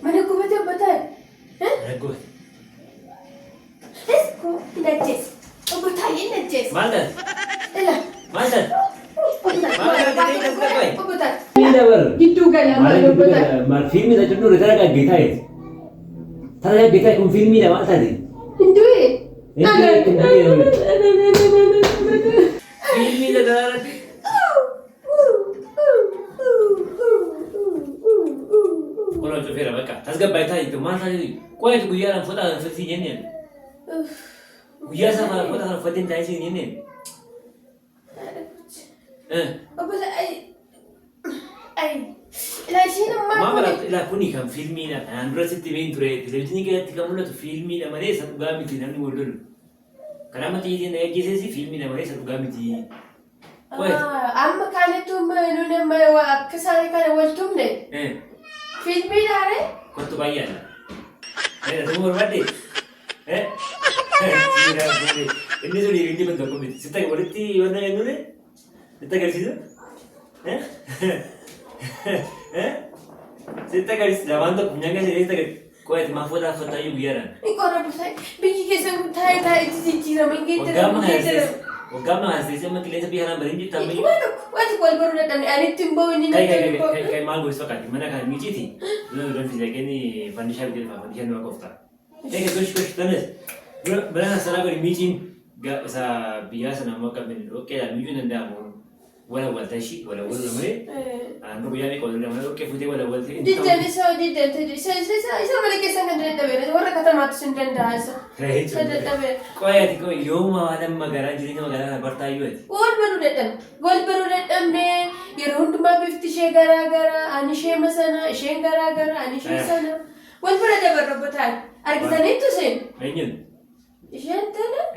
Mana aku betul-betul? Ragu. Esko, najis. Betul ini najis. Mantan. Elah. Mantan. Betul. Ini dah ber. Gitu kan yang malu betul. Mal film dah cuma udah kan kita ya. Tadi kita kum film dah mana tadi? Hindu eh? Film dah dah. Kalau tu fira mereka, tasga baita itu mana tadi? Kau itu guyar foto foto ni. Guyar sama foto foto yang tadi ni. Betul ay. Lah sini Mama la kuni kan filmi na andro sitti venture televisioni che ti camulo tu filmi na mare sa gami ti nani modul karama ti din e gese si filmi na mare sa gami ti amma kale tum nune mai wa kasare kale waltum ne filmi dare quanto bayya na tu mor bade inni suri indi bando come sitta che voleti onna nune sitta che si Sita garis lavando punya kan jadi tak kau itu mahu dah foto you biaran. Ini korang pasal biji kesan thai itu cira mungkin Ogama hasil sama kilesa biaran berinjut tapi. Waktu kau baru datang ni, ada timbo ini nanti. Kayak malu sepakat. Mana kan mici ti? Lalu dan sejak ini pandisha biar apa? Pandisha dua kofta. Kayak kush tenis. Berapa salah beri mici gak sa biasa nama kami dulu. Kayak mici nanda mau. ولا ولتشي ولا ولا مري أنا بيجي كل يوم أنا كيف تي ولا ولتي جدا جدا إذا ملك إنسان كذا تبين ولا كذا ما تسندن داس كذا تبين كوي يوم ما هذا ما قرأ جرينا ما قرأ برتايوه gol baru datang deh يرون تما بيفتي شيء gara-gara أنا شيء مثلا شيء gara-gara أنا شيء sana gol baru ada berrobotan arkitan itu sih Ayun Jentena?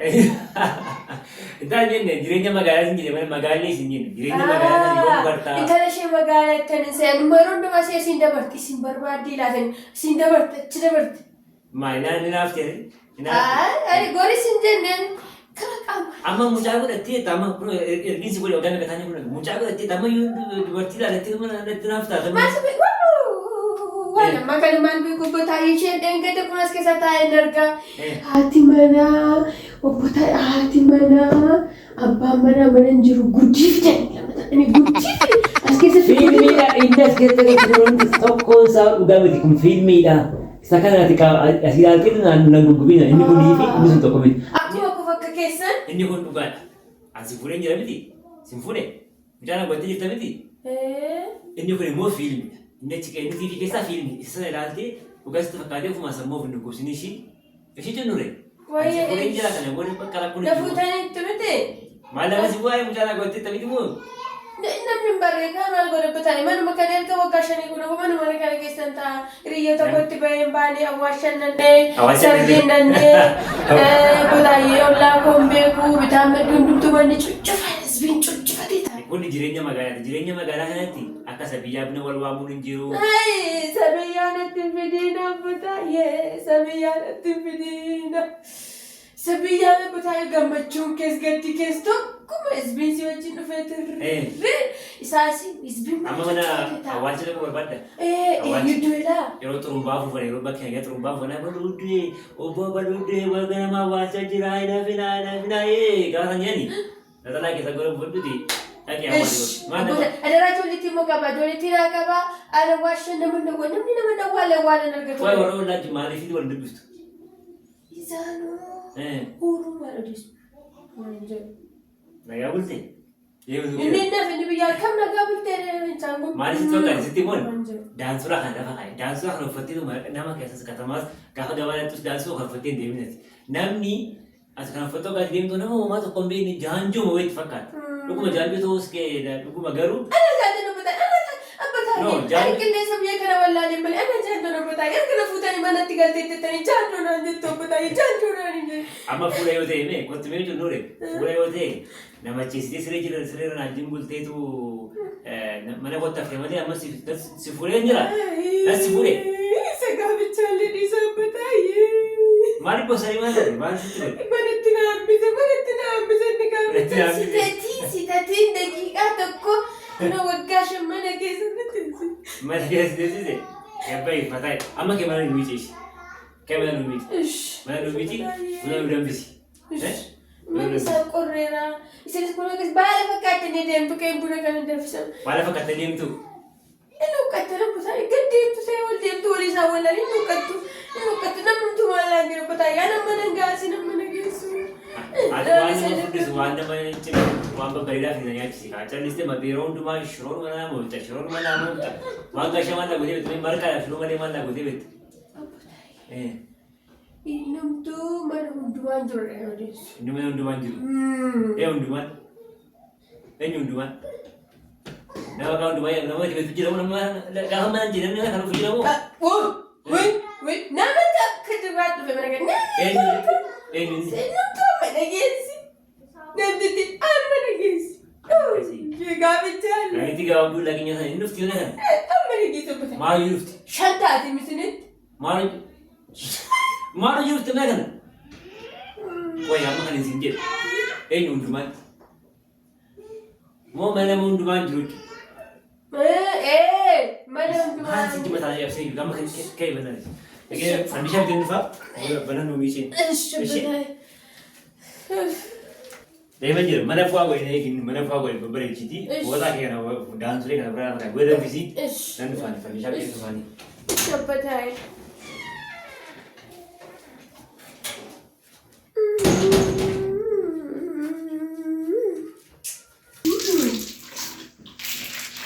Ita jenne jirenya magala sinjine mana magala sinjine jirenya magala na yo barta Itala she magala tanin se numaron do mase sinda barti sim barbadi laden sinda barti chida barti Maina ni nafte Ari gori sinjenen kala amma mujago datti tama pro ergin si bolo gana katanya bolo mujago datti tama yo barti la datti mana datti nafta tama Wala makan man ko tayo siya dengan kita punas ke sa tayo nerga hati mana obotai hati mana abba mana menjuru gudif dan ini gudif aske sa filmi da indas kita turun stokon sa ugamit kum filmi da sakana tika asidal kin nangugubina ini ko difi ini sunto ko aku fakkesan ini ko ugat asifure njira miti simfure mjana gwati jita miti ini ko mo filmi Nechika ini TV kesa film isa lalti ugas tu fakade fu masa mo vindu kusinishi eshi tenure Waya Kore jira kana bore pakara kuni Dafutani tumete Mala masi buaya mujana gotti tabi tumu Namni bare kana gore patani manu makane ka wakashani kuna manu makane kesanta riyo to gotti bayen bani awashan nanne sargin nanne budai olla kombe ku bitamme dundum tu mani chuchufa zbin chuchufa dita Kuni jirenya magala nanti akka sabiyabne wal wamun jiru Ay sabiyana tibidina butaye sabiyana tibidina sabiyana butaye gamachun kes gatti kes to kuma zbin si wajin fetur isasi zbin amma mana awajle ko badda yudula yero turumba fu fare roba kaya turumba fana balude obo balude wagana ma wasa jira ina fina garanya ni Natala kita gore bodudi Ake awali mana ada rajul di timur kaba dole tira kaba ada washan namun wala nargatu Wai waro lagi mali fi wala dubustu Izano Uru wala dus Manje Na ya bulte Ini na findi biya kam na gabul tere changu Mali sito kan siti mon Dansura kan dafa kai dansura kan fatidu nama kaisa kata mas ka gawala tus dansu kan fatin de minute namni askan foto ka dim to nama ma to kombe ni janju mo wait fakat Lukuma janju to uske lukuma garu Ana janju no bata ana abata No janju kinne sabiya kana wala ni bal ana janju no bata bataaya kana fuutanii manatti galteettanii jaanjoonaan jettoo bataaya jaanjoonaan hin amma fuula yoo ta'e mee qotti mee jennuure fuula yoo ta'e namachiisitee siree irra naajjiin bulteetu mana qottaafte malee amma si fuulee jira si fuulee. Isa gaafachaallee dhiisaa bataayee. Maaliif bosanii maal ta'e maal sitti godhe? Manatti na hambise inni gaafachaa. Sitatiin daqiiqaa tokko kana waggaa shammana keessatti. Mana keessatti yabbayi fatai amma ke mana nuiti ke mana nuiti mana dambisi mana sa correra isinis kuna kes bala fakkatte ne dem to ke buna kan dambisa bala fakkatte dem to eno kattara pusa gadde to se wal dem to wali sa wala eno kattu namum to wala ngiro pata yana mana ngasi namana gesu adwan fudis wanda mana chini wamba barida fidanya chisi ka chaliste mabiro nduma shron mana monta wanga shamanda gode betme marka shron mana gode bet inum tu mana unduan jore hodis inum unduan jore unduan unduan nama kau unduan ya nama tiba tujuh nama dah mana jiran nama kalau tujuh nama wait nama tak kejurat tu mereka ini mana gesi nanti mana gesi juga betul nanti tiga waktu lagi nyata ini nufti mana mana gitu betul malu nufti shanta di misalnya malu nufti mana kan wah yang mana sinjir ini unduman mau mana unduman jurut mana unduman masih cuma tanya apa sih kamu kayak benar kayak furniture jenis apa benar numisin Devanjir, mana puago ini mana puago ini beberapa citi, buat lagi kan, dance lagi kan, berapa kan, gue dah visi, dan fani, siapa itu fani? Siapa tahu?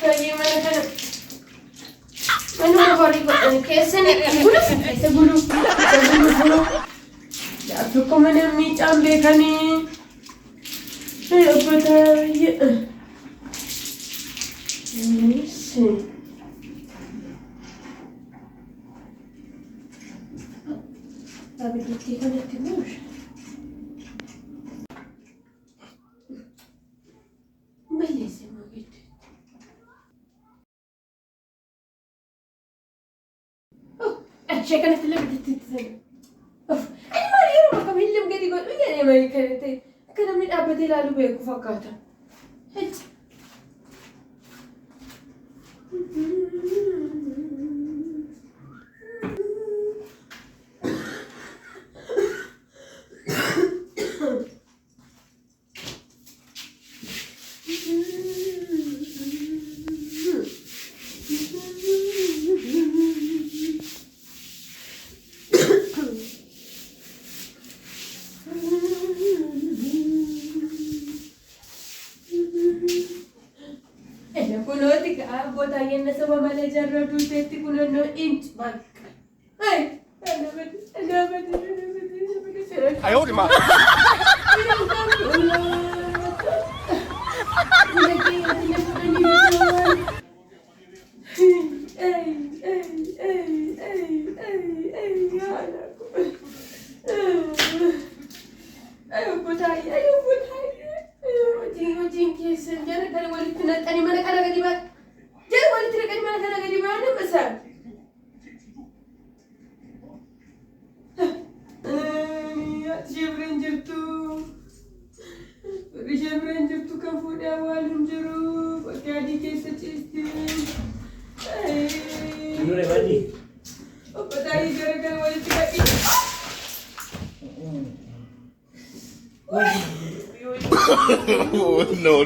Bagaimana kan? Mana orang ini kesan bulu. Aku kemana micam bekani? Apa tahu ya? Ini sih. Tapi kita nak timur. Boleh sih begitu. Oh, saya kan terlalu betul. Oh, ini Maria rumah kami hilang gadi got. Ini Maria kereta. Kana min abadi lalu beku fakata. Het. Botayin na sa manager na dulce kuno no inch bag. Ay, ano ba? Ay, oh, di ma. Ayo botayin. Jing kesan jangan kalau walit nak tani mana kalau gadi ba. Jangan walit nak tani mana kalau gadi mana besar. Jebrenjer tu kamu dah walun jeru. Pakai adik kesan cisti. Ini lagi. Apa tadi gara-gara walit nak ini? No.